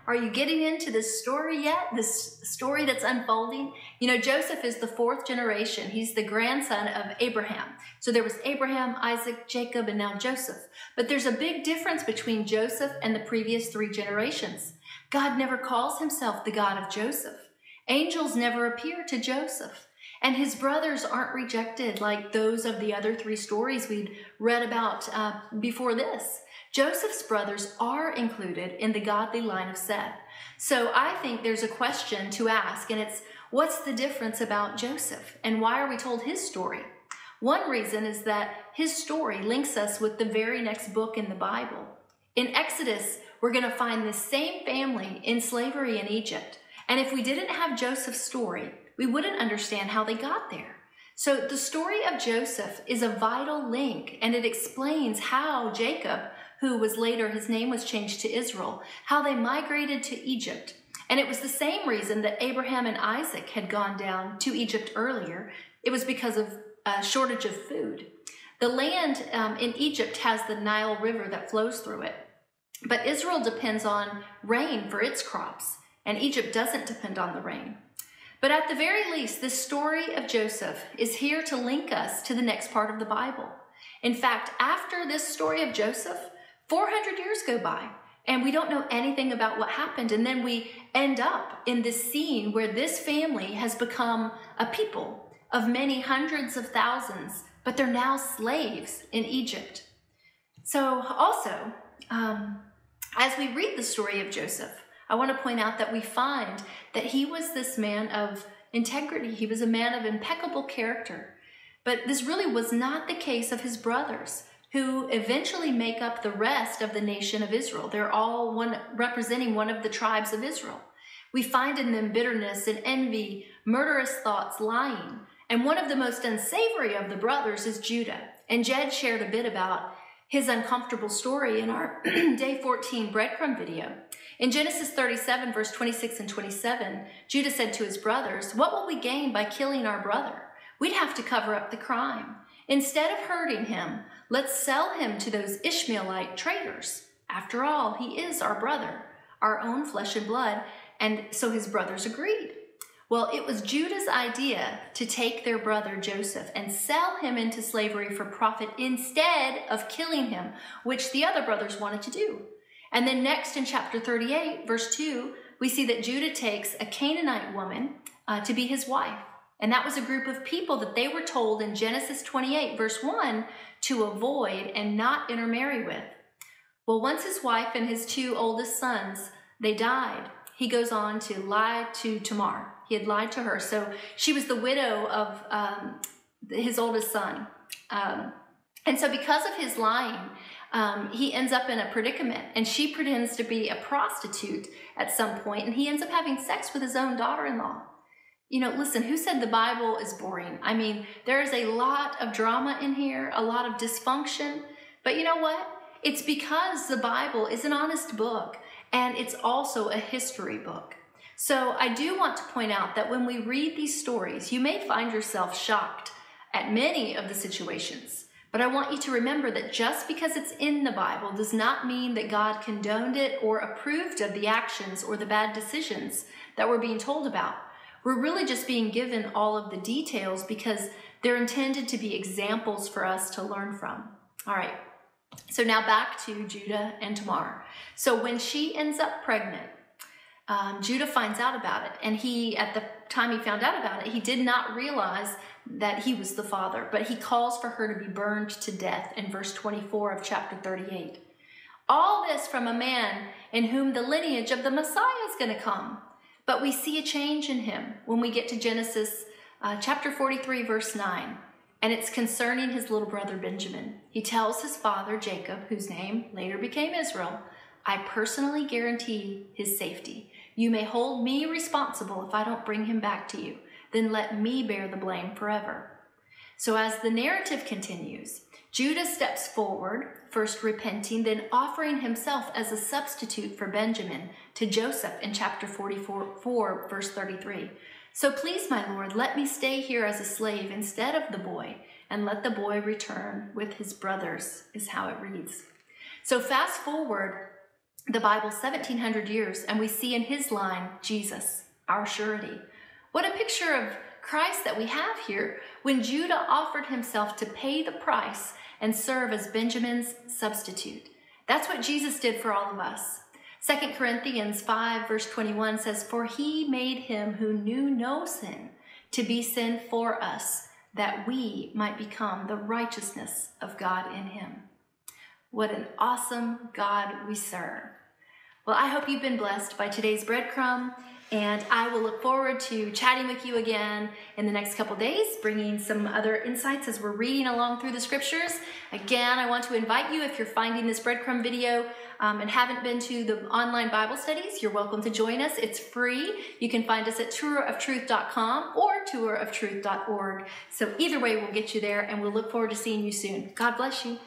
Are you getting into this story yet? This story that's unfolding? You know, Joseph is the fourth generation. He's the grandson of Abraham. So there was Abraham, Isaac, Jacob, and now Joseph. But there's a big difference between Joseph and the previous three generations. God never calls himself the God of Joseph. Angels never appear to Joseph. And his brothers aren't rejected like those of the other three stories we'd read about before this. Joseph's brothers are included in the godly line of Seth. So I think there's a question to ask, and it's, what's the difference about Joseph? And why are we told his story? One reason is that his story links us with the very next book in the Bible. In Exodus, we're going to find this same family in slavery in Egypt. And if we didn't have Joseph's story, we wouldn't understand how they got there. So the story of Joseph is a vital link, and it explains how Jacob, who was later, his name was changed to Israel, how they migrated to Egypt. And it was the same reason that Abraham and Isaac had gone down to Egypt earlier. It was because of a shortage of food. The land in Egypt has the Nile River that flows through it. But Israel depends on rain for its crops, and Egypt doesn't depend on the rain. But at the very least, this story of Joseph is here to link us to the next part of the Bible. In fact, after this story of Joseph, 400 years go by, and we don't know anything about what happened. And then we end up in this scene where this family has become a people of many hundreds of thousands, but they're now slaves in Egypt. So also, as we read the story of Joseph, I want to point out that we find that he was this man of integrity. He was a man of impeccable character. But this really was not the case of his brothers, who eventually make up the rest of the nation of Israel. They're all representing one of the tribes of Israel. We find in them bitterness and envy, murderous thoughts, lying. And one of the most unsavory of the brothers is Judah. And Jed shared a bit about his uncomfortable story in our Day 14 breadcrumb video. In Genesis 37, verse 26 and 27, Judah said to his brothers, "What will we gain by killing our brother? We'd have to cover up the crime. Instead of hurting him, let's sell him to those Ishmaelite traders. After all, he is our brother, our own flesh and blood." And so his brothers agreed. Well, it was Judah's idea to take their brother Joseph and sell him into slavery for profit instead of killing him, which the other brothers wanted to do. And then next in chapter 38, verse 2, we see that Judah takes a Canaanite woman to be his wife. And that was a group of people that they were told in Genesis 28, verse 1, to avoid and not intermarry with. Well, once his wife and his two oldest sons, they died, he goes on to lie to Tamar. He had lied to her. So she was the widow of his oldest son. And so because of his lying, he ends up in a predicament. And she pretends to be a prostitute at some point, and he ends up having sex with his own daughter-in-law. You know, listen, who said the Bible is boring? I mean, there is a lot of drama in here, a lot of dysfunction. But you know what? It's because the Bible is an honest book, and it's also a history book. So I do want to point out that when we read these stories, you may find yourself shocked at many of the situations. But I want you to remember that just because it's in the Bible does not mean that God condoned it or approved of the actions or the bad decisions that we're being told about. We're really just being given all of the details because they're intended to be examples for us to learn from. All right, so now back to Judah and Tamar. So when she ends up pregnant, Judah finds out about it, and at the time he found out about it, he did not realize that he was the father, but he calls for her to be burned to death in verse 24 of chapter 38. All this from a man in whom the lineage of the Messiah is going to come. But we see a change in him when we get to Genesis chapter 43, verse 9, and it's concerning his little brother Benjamin. He tells his father Jacob, whose name later became Israel, "I personally guarantee his safety. You may hold me responsible if I don't bring him back to you. Then let me bear the blame forever." So as the narrative continues, Judah steps forward, first repenting, then offering himself as a substitute for Benjamin to Joseph in chapter 44, verse 33. "So please, my Lord, let me stay here as a slave instead of the boy, and let the boy return with his brothers," is how it reads. So fast forward the Bible 1,700 years, and we see in his line, Jesus, our surety. What a picture of Christ that we have here when Judah offered himself to pay the price and serve as Benjamin's substitute. That's what Jesus did for all of us. 2 Corinthians 5 verse 21 says, "For he made him who knew no sin to be sin for us, that we might become the righteousness of God in him." What an awesome God we serve. Well, I hope you've been blessed by today's breadcrumb, and I will look forward to chatting with you again in the next couple days, bringing some other insights as we're reading along through the scriptures. Again, I want to invite you, if you're finding this breadcrumb video and haven't been to the online Bible studies, you're welcome to join us. It's free. You can find us at touroftruth.com or touroftruth.org. So either way, we'll get you there, and we'll look forward to seeing you soon. God bless you.